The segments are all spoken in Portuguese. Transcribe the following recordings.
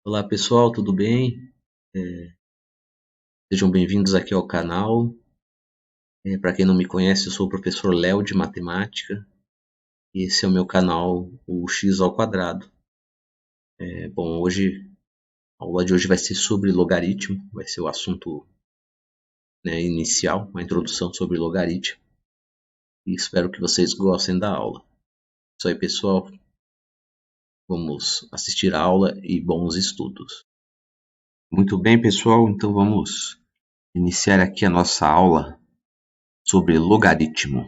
Olá pessoal, tudo bem? É, Sejam bem-vindos aqui ao canal. Para quem não me conhece, eu sou o professor Léo de Matemática e esse é o meu canal, o X ao Quadrado. Bom, a aula de hoje vai ser sobre logaritmo, vai ser o assunto, né, inicial, uma introdução sobre logaritmo. E espero que vocês gostem da aula. Isso aí pessoal, vamos assistir a aula e bons estudos. Muito bem pessoal, então vamos iniciar aqui a nossa aula sobre logaritmo.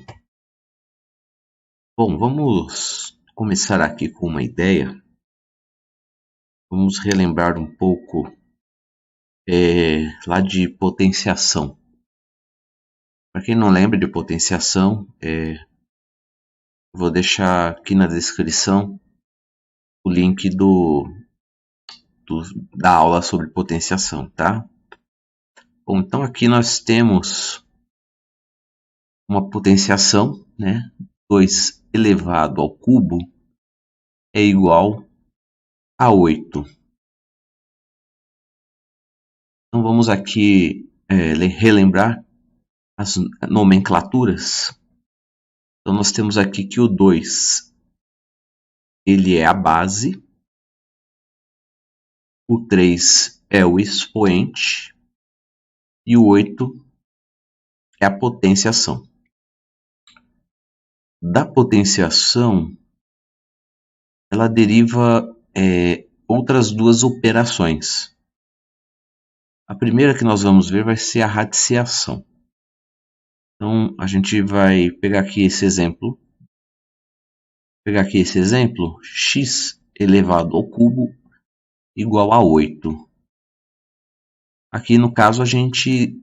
Bom, vamos começar aqui com uma ideia. Vamos relembrar um pouco lá de potenciação. Para quem não lembra de potenciação, vou deixar aqui na descrição o link da aula sobre potenciação, tá? Bom, então aqui nós temos uma potenciação, né? 2 elevado ao cubo é igual a 8. Então vamos aqui relembrar as nomenclaturas. Então nós temos aqui que o 2 ele é a base, o 3 é o expoente e o 8 é a potenciação. Da potenciação, ela deriva outras duas operações. A primeira que nós vamos ver vai ser a radiciação. Então a gente vai pegar aqui esse exemplo. X elevado ao cubo igual a 8. Aqui no caso a gente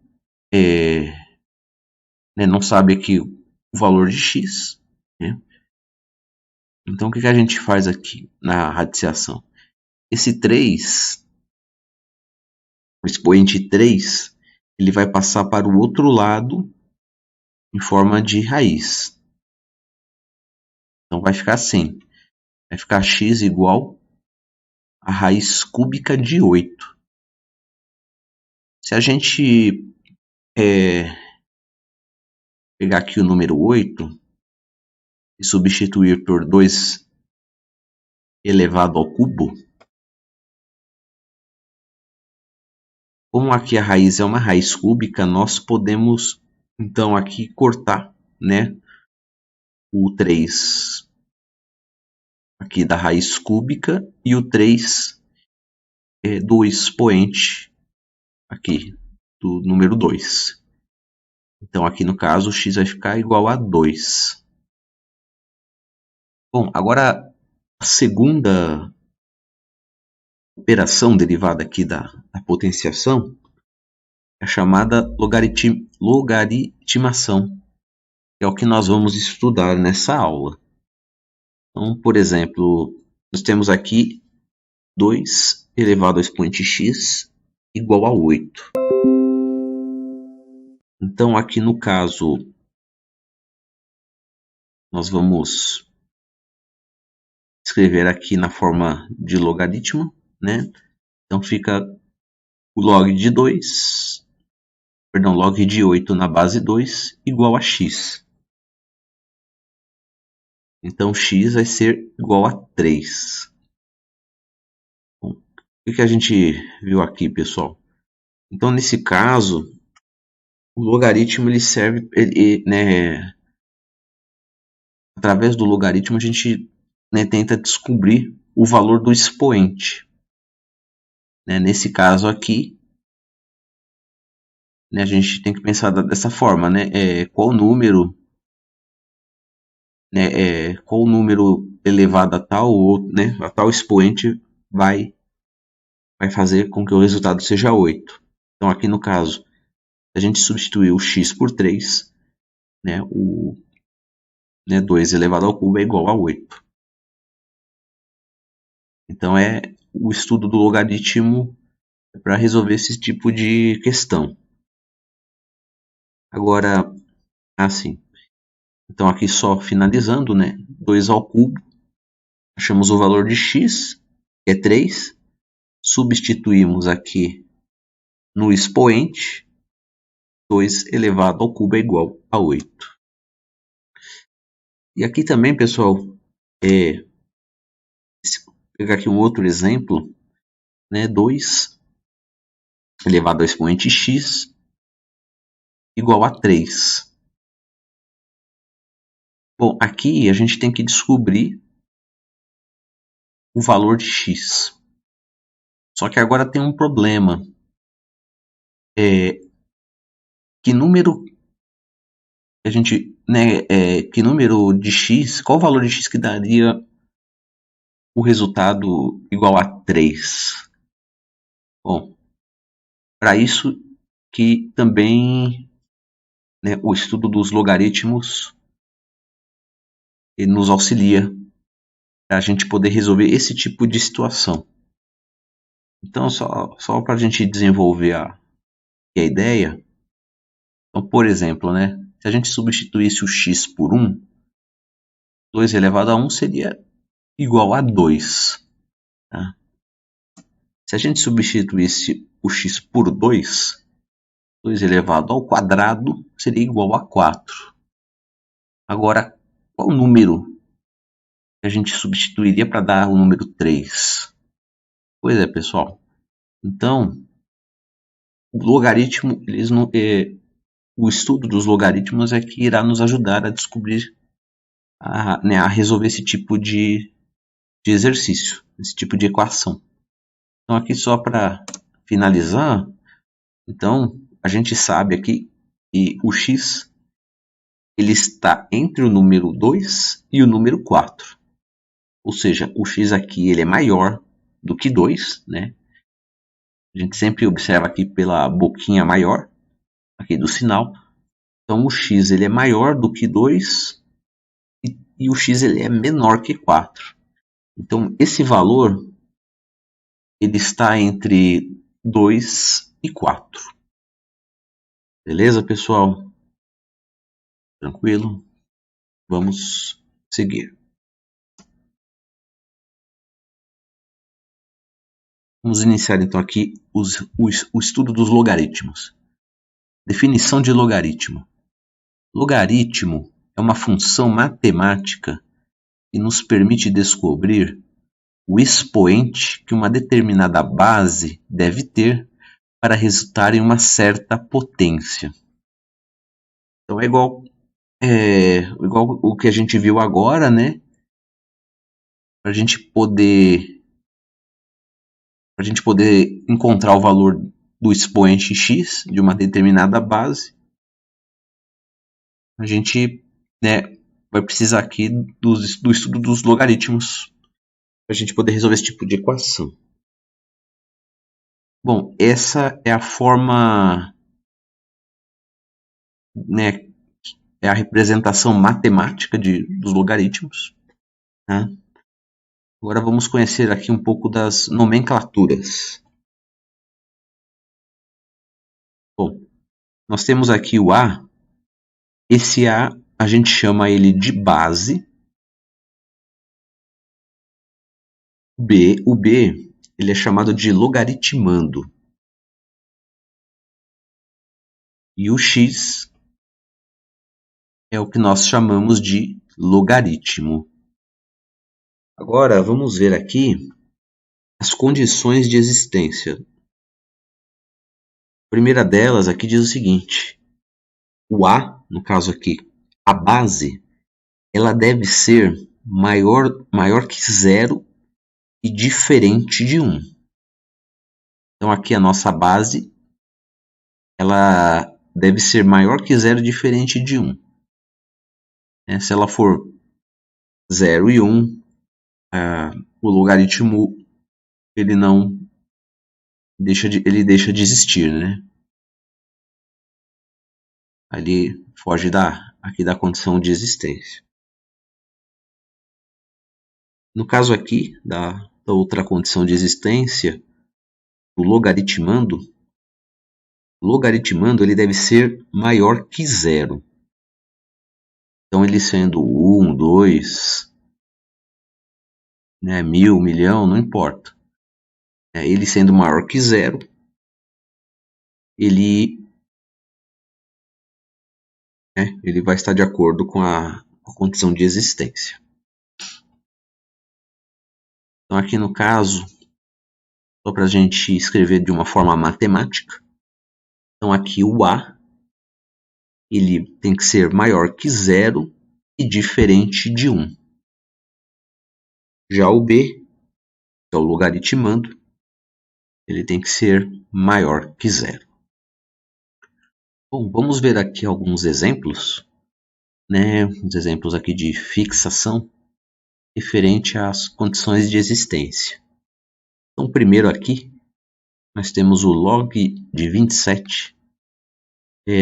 não sabe aqui o valor de x, né? Então o que a gente faz aqui na radiciação? Esse 3, o expoente 3, ele vai passar para o outro lado em forma de raiz. Então vai ficar assim, vai ficar x igual a raiz cúbica de 8. Se a gente pegar aqui o número 8 e substituir por 2 elevado ao cubo, como aqui a raiz é uma raiz cúbica, nós podemos então aqui cortar, né, o 3 aqui da raiz cúbica e o 3 do expoente aqui do número 2. Então aqui no caso o x vai ficar igual a 2. Bom, agora a segunda operação derivada aqui da potenciação é a chamada logaritmação, que é o que nós vamos estudar nessa aula. Então, por exemplo, nós temos aqui 2 elevado ao expoente x igual a 8. Então, aqui no caso, nós vamos escrever aqui na forma de logaritmo, né? Então, fica o log de 8 na base 2 igual a x. Então, x vai ser igual a 3. Bom, o que a gente viu aqui, pessoal? Então, nesse caso, o logaritmo ele serve, né, através do logaritmo a gente, né, tenta descobrir o valor do expoente. Né? Nesse caso aqui, né, a gente tem que pensar dessa forma, né? Qual número elevado a tal, né, a tal expoente vai fazer com que o resultado seja 8. Então aqui no caso, a gente substituir o x por 3, né, 2 elevado ao cubo é igual a 8. Então o estudo do logaritmo para resolver esse tipo de questão. Agora, assim, então aqui só finalizando, né, 2 ao cubo, achamos o valor de x, que é 3, substituímos aqui no expoente, 2 elevado ao cubo é igual a 8. E aqui também, pessoal, pegar aqui um outro exemplo, né, 2 elevado ao expoente x igual a 3. Bom, aqui a gente tem que descobrir o valor de x. Só que agora tem um problema. Que número a gente, né, que número de x, qual o valor de x que daria o resultado igual a 3? Bom, para isso que também, né, o estudo dos logaritmos nos auxilia para a gente poder resolver esse tipo de situação. Então, só para a gente desenvolver a ideia, então, por exemplo, né, se a gente substituísse o x por 1, 2 elevado a 1 seria igual a 2. Tá? Se a gente substituísse o x por 2, 2 elevado ao quadrado seria igual a 4. Agora, qual número que a gente substituiria para dar o número 3? Pois é, pessoal. Então, o logaritmo, o estudo dos logaritmos é que irá nos ajudar a descobrir, a resolver esse tipo de exercício, esse tipo de equação. Então, aqui só para finalizar, então, a gente sabe aqui que o x ele está entre o número 2 e o número 4. Ou seja, o x aqui ele é maior do que 2, né? A gente sempre observa aqui pela boquinha maior, aqui do sinal. Então o x ele é maior do que 2 e o x ele é menor que 4. Então esse valor ele está entre 2 e 4. Beleza, pessoal? Tranquilo? Vamos seguir. Vamos iniciar então aqui o estudo dos logaritmos. Definição de logaritmo. Logaritmo é uma função matemática que nos permite descobrir o expoente que uma determinada base deve ter para resultar em uma certa potência. Então é igual o que a gente viu agora, né? Para a gente poder encontrar o valor do expoente x de uma determinada base, a gente, né, vai precisar aqui do estudo dos logaritmos para a gente poder resolver esse tipo de equação. Bom, essa é a forma, né, é a representação matemática dos logaritmos. Tá? Agora vamos conhecer aqui um pouco das nomenclaturas. Bom, nós temos aqui o A. Esse a gente chama ele de base. O B ele é chamado de logaritmando. E o X é o que nós chamamos de logaritmo. Agora vamos ver aqui as condições de existência. A primeira delas aqui diz o seguinte: o A, no caso aqui, a base, ela deve ser maior que 0 e diferente de 1. Então aqui a nossa base, ela deve ser maior que 0 e diferente de 1. Se ela for 0 e 1, o logaritmo ele deixa de existir, né? Ali foge aqui da condição de existência. No caso aqui da outra condição de existência, o logaritmando ele deve ser maior que 0. Então ele sendo 1, 2, né, 1000, milhão, não importa. ele sendo maior que zero, ele vai estar de acordo com a condição de existência. Então aqui no caso, só para a gente escrever de uma forma matemática, então aqui o A ele tem que ser maior que zero e diferente de 1. Já o B, que é o logaritmando, ele tem que ser maior que zero. Bom, vamos ver aqui alguns exemplos, uns exemplos aqui de fixação referente às condições de existência. Então, primeiro aqui, nós temos o log de 27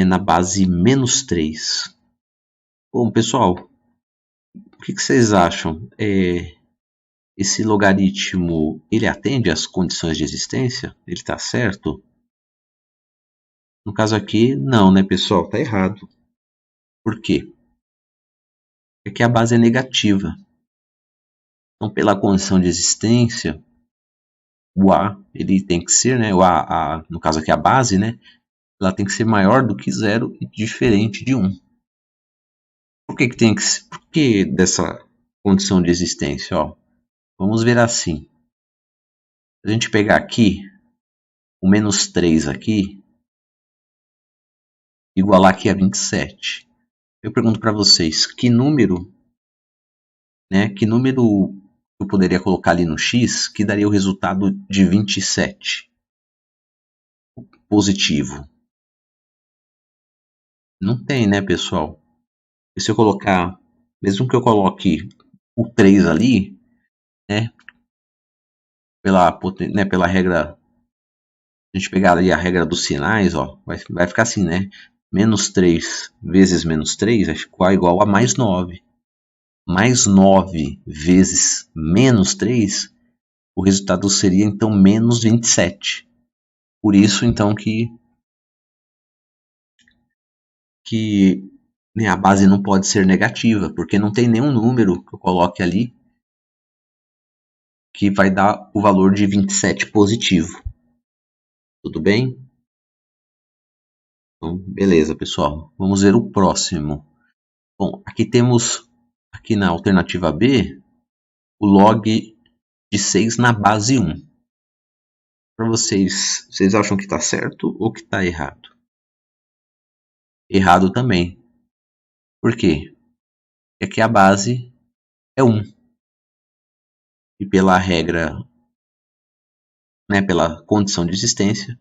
na base menos 3. Bom, pessoal, o que vocês acham? Esse logaritmo, ele atende às condições de existência? Ele está certo? No caso aqui, não, né, pessoal? Está errado. Por quê? É que a base é negativa. Então, pela condição de existência, o A ele tem que ser, no caso aqui a base, ela tem que ser maior do que zero e diferente de 1. Por que dessa condição de existência? Vamos ver assim. Se a gente pegar aqui, o menos 3 aqui, igualar aqui a 27. Eu pergunto para vocês, que número eu poderia colocar ali no x que daria o resultado de 27? Positivo. Não tem, né, pessoal? E se eu colocar, mesmo que eu coloque o 3 ali, pela regra, a gente pegar ali a regra dos sinais, vai ficar assim, menos 3 vezes menos 3 vai ficar igual a mais 9. Mais 9 vezes menos 3, o resultado seria então menos 27. Por isso então que a base não pode ser negativa, porque não tem nenhum número que eu coloque ali que vai dar o valor de 27 positivo. Tudo bem? Então, beleza, pessoal. Vamos ver o próximo. Bom, aqui temos, aqui na alternativa B, o log de 6 na base 1. Para vocês acham que está certo ou que está errado? Errado também. Por quê? É que a base é 1. E pela regra, pela condição de existência,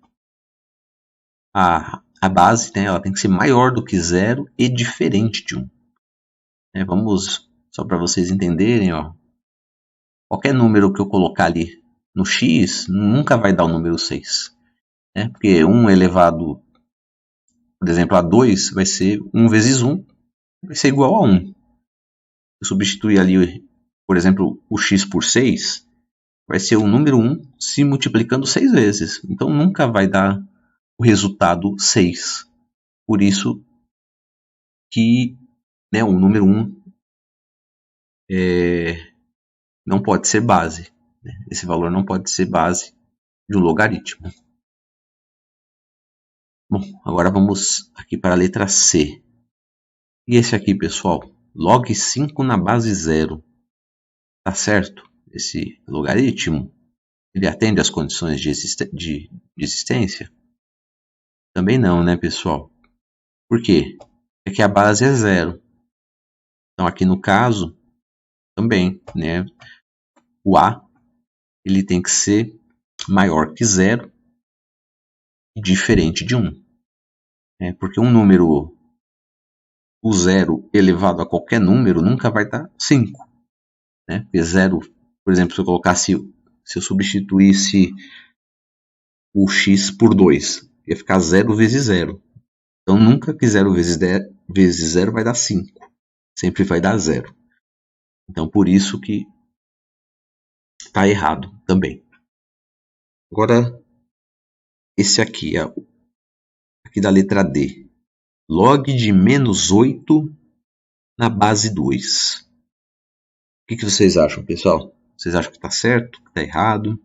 a base ela tem que ser maior do que 0 e diferente de 1. Vamos, só para vocês entenderem, qualquer número que eu colocar ali no x nunca vai dar o número 6. Porque 1 elevado, por exemplo, a 2 vai ser 1 vezes 1, vai ser igual a 1. Eu substituir ali, por exemplo, o x por 6, vai ser o número 1 se multiplicando 6 vezes. Então nunca vai dar o resultado 6. Por isso que o número 1 não pode ser base. Esse valor não pode ser base de um logaritmo. Bom, agora vamos aqui para a letra C. E esse aqui, pessoal, log 5 na base 0. Tá certo? Esse logaritmo, ele atende às condições de existência? Também não, né, pessoal? Por quê? É que a base é 0. Então, aqui no caso, também, o A ele tem que ser maior que 0 e diferente de 1. Porque um número, o 0 elevado a qualquer número, nunca vai dar 5. Porque 0, por exemplo, se eu substituísse o x por 2, ia ficar 0 vezes 0. Então, nunca que 0 vezes 0 vai dar 5. Sempre vai dar 0. Então, por isso que está errado também. Agora, esse aqui, aqui da letra D. Log de menos 8 na base 2. O que vocês acham, pessoal? Vocês acham que está certo, que está errado?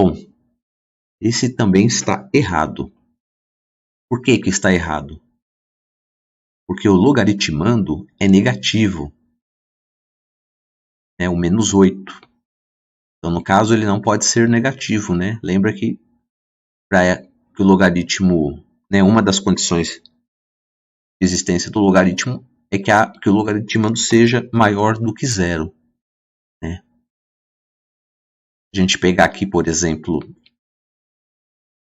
Bom, esse também está errado. Por que que está errado? Porque o logaritmando é negativo. É o menos 8. Então, no caso, ele não pode ser negativo, né? Lembra que para que o logaritmo, né, uma das condições de existência do logaritmo é que o logaritmando seja maior do que zero. Né? A gente pegar aqui, por exemplo,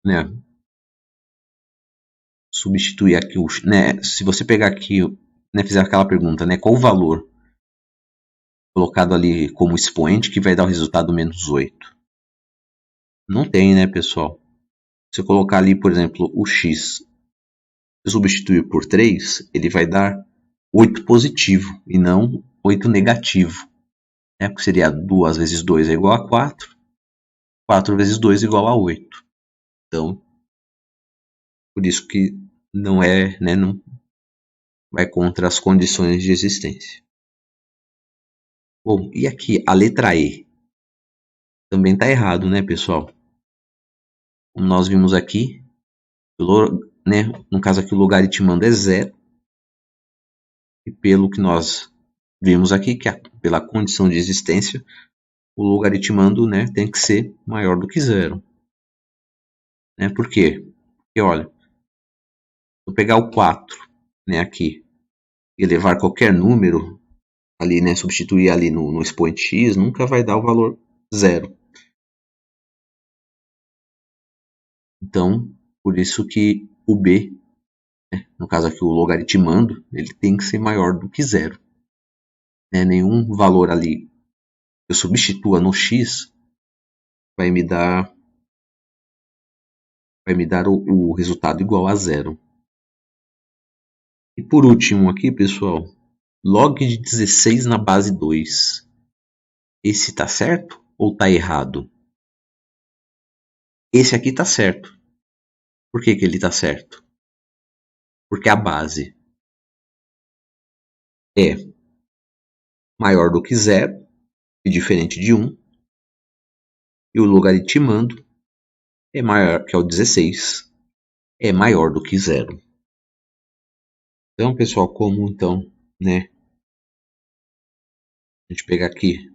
né, substituir aqui, né, se você pegar aqui, né, fizer aquela pergunta, né, qual o valor colocado ali como expoente que vai dar o resultado menos 8? Não tem, né, pessoal? Se eu colocar ali, por exemplo, o x e substituir por 3, ele vai dar 8 positivo e não 8 negativo. Né? Porque seria 2 vezes 2 é igual a 4. 4 vezes 2 é igual a 8. Então, por isso que não é, né, não vai contra as condições de existência. Bom, e aqui a letra E? Também está errado, né, pessoal? Como nós vimos aqui, né, no caso aqui o logaritmando é zero. E pelo que nós vimos aqui, que pela condição de existência, o logaritmando, né, tem que ser maior do que zero. Né? Por quê? Porque, olha, se eu pegar o 4, né, aqui, e levar qualquer número ali, né, substituir ali no expoente x, nunca vai dar o valor zero. Então, por isso que o b, né, no caso aqui o logaritmando, ele tem que ser maior do que zero. Né? Nenhum valor ali que eu substitua no x vai me dar o resultado igual a zero. E por último aqui, pessoal, log de 16 na base 2. Esse está certo ou está errado? Esse aqui está certo. Por que que ele está certo? Porque a base é maior do que zero e diferente de 1. E o logaritmando é maior, que é o 16, é maior do que zero. Então, pessoal, como então, né? A gente pegar aqui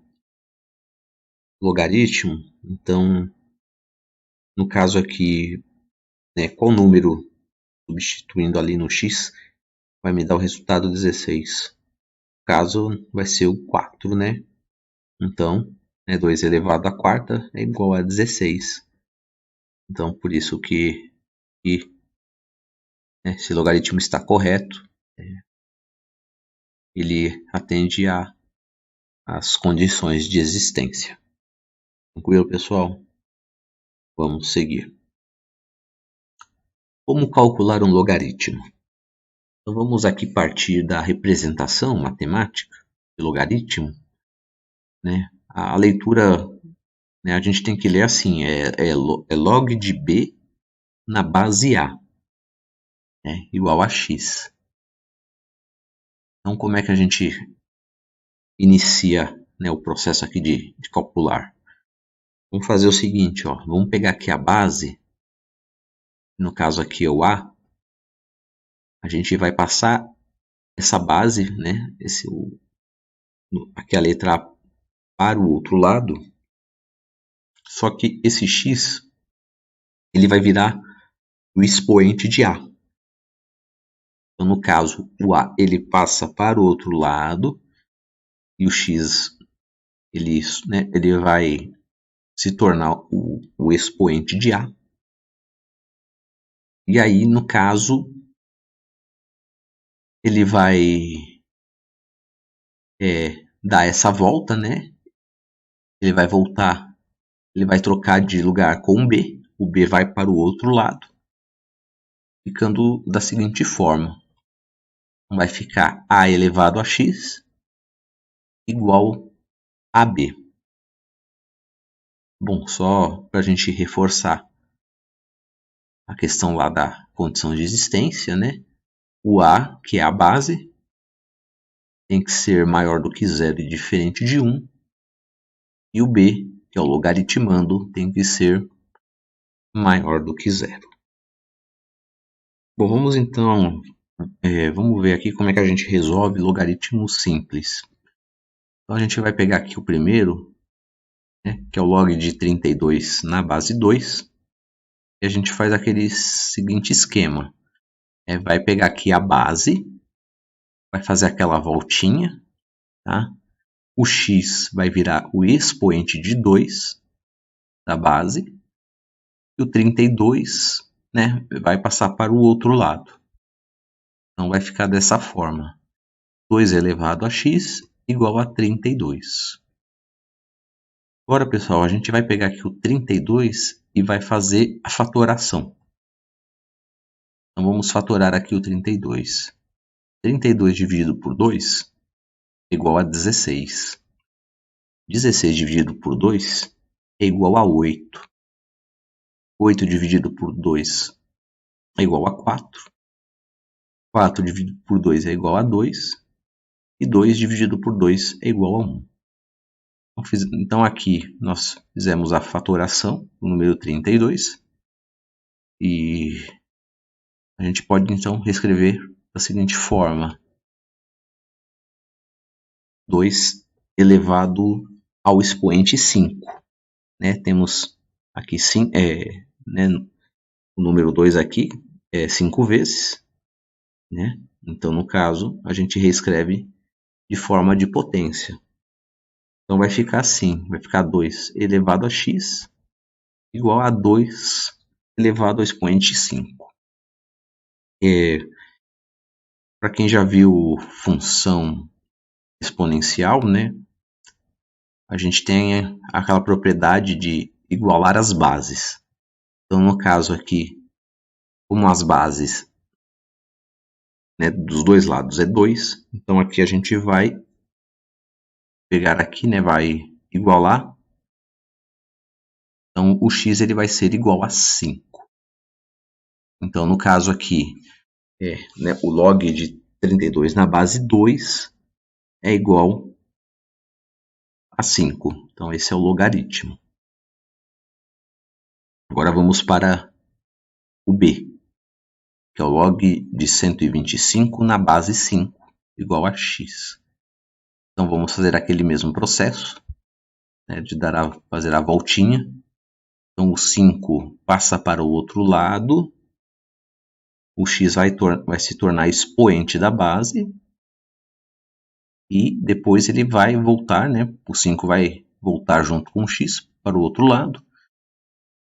logaritmo, então, no caso aqui, né, qual número substituindo ali no x vai me dar o resultado 16? No caso, vai ser o 4, né? Então, 2 elevado à quarta é igual a 16. Então, por isso que esse logaritmo está correto. Ele atende às condições de existência. Tranquilo, pessoal? Vamos seguir. Como calcular um logaritmo? Então, vamos aqui partir da representação matemática de logaritmo. Né? A leitura, né, a gente tem que ler assim, é log de b na base a, né, igual a x. Então, como é que a gente inicia, né, o processo aqui de calcular? Vamos fazer o seguinte, ó, vamos pegar aqui a base, no caso aqui é o a gente vai passar essa base, né, aqui a letra A para o outro lado, só que esse x ele vai virar o expoente de a. Então, no caso, o a ele passa para o outro lado e o x ele vai se tornar o expoente de a. E aí, no caso, ele vai dar essa volta, né? Ele vai voltar, ele vai trocar de lugar com o b vai para o outro lado, ficando da seguinte forma. Vai ficar a elevado a x igual a b. Bom, só para a gente reforçar a questão lá da condição de existência, né? O a, que é a base, tem que ser maior do que zero e diferente de 1. E o b que é o logaritmando, tem que ser maior do que 0. Bom, vamos então, vamos ver aqui como é que a gente resolve logaritmo simples. Então a gente vai pegar aqui o primeiro, né, que é o log de 32 na base 2, e a gente faz aquele seguinte esquema. Vai pegar aqui a base, vai fazer aquela voltinha, tá? O x vai virar o expoente de 2 da base, e o 32, né, vai passar para o outro lado. Então vai ficar dessa forma. 2 elevado a x igual a 32. Agora, pessoal, a gente vai pegar aqui o 32 e vai fazer a fatoração. Então vamos fatorar aqui o 32. 32 dividido por 2 é igual a 16. 16 dividido por 2 é igual a 8. 8 dividido por 2 é igual a 4. 4 dividido por 2 é igual a 2. E 2 dividido por 2 é igual a 1. Então aqui nós fizemos a fatoração do número 32. E a gente pode então reescrever da seguinte forma. 2 elevado ao expoente 5. Né? Temos aqui né, o número 2 aqui é 5 vezes. Né? Então, no caso, a gente reescreve de forma de potência. Então vai ficar assim, vai ficar 2 elevado a x igual a 2 elevado ao expoente 5. Para quem já viu função exponencial, né, a gente tem aquela propriedade de igualar as bases. Então, no caso aqui, como as bases, né, dos dois lados é 2, então aqui a gente vai pegar aqui, né, vai igualar. Então, o x ele vai ser igual a 5. Então, no caso aqui, né, o log de 32 na base 2 é igual a 5. Então, esse é o logaritmo. Agora vamos para o b, que é o log de 125 na base 5, igual a x. Então, vamos fazer aquele mesmo processo, né, de fazer a voltinha. Então, o 5 passa para o outro lado. O x vai se tornar expoente da base. E depois ele vai voltar, né? O 5 vai voltar junto com o x para o outro lado.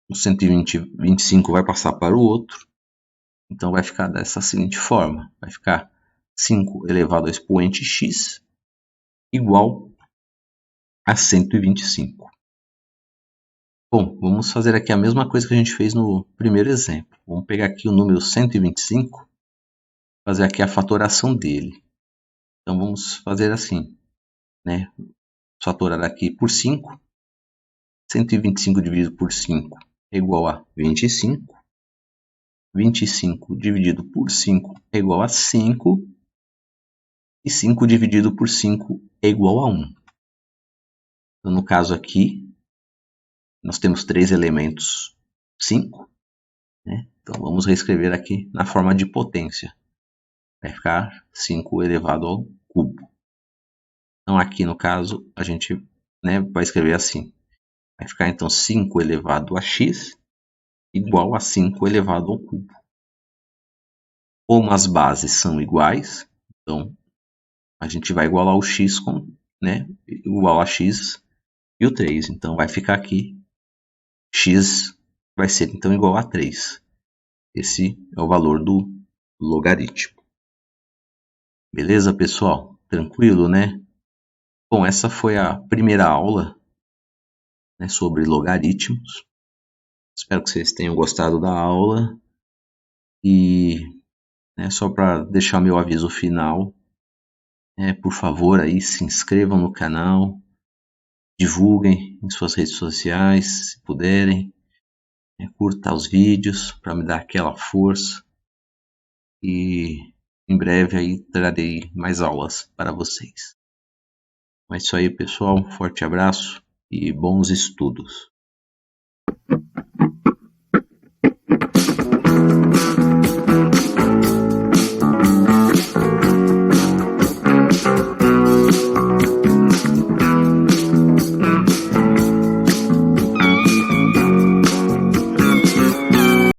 O 125 vai passar para o outro. Então vai ficar dessa seguinte forma. Vai ficar 5 elevado ao expoente x igual a 125. Bom, vamos fazer aqui a mesma coisa que a gente fez no primeiro exemplo. Vamos pegar aqui o número 125, fazer aqui a fatoração dele. Então vamos fazer assim, né? Fatorar aqui por 5. 125 dividido por 5 é igual a 25. 25 dividido por 5 é igual a 5. E 5 dividido por 5 é igual a 1. Então, no caso aqui, nós temos 3 elementos 5. Né? Então, vamos reescrever aqui na forma de potência. Vai ficar 5 elevado ao cubo. Então, aqui no caso, a gente, né, vai escrever assim. Vai ficar então 5 elevado a x igual a 5 elevado ao cubo. Como as bases são iguais, então a gente vai igualar o x com, né, igual a x e o 3. Então vai ficar aqui, x vai ser então igual a 3. Esse é o valor do logaritmo. Beleza, pessoal? Tranquilo, né? Bom, essa foi a primeira aula, né, sobre logaritmos. Espero que vocês tenham gostado da aula. E, né, só para deixar meu aviso final, por favor, aí se inscrevam no canal, divulguem em suas redes sociais, se puderem, curta os vídeos para me dar aquela força, e em breve aí trarei mais aulas para vocês. É isso aí, pessoal, um forte abraço e bons estudos.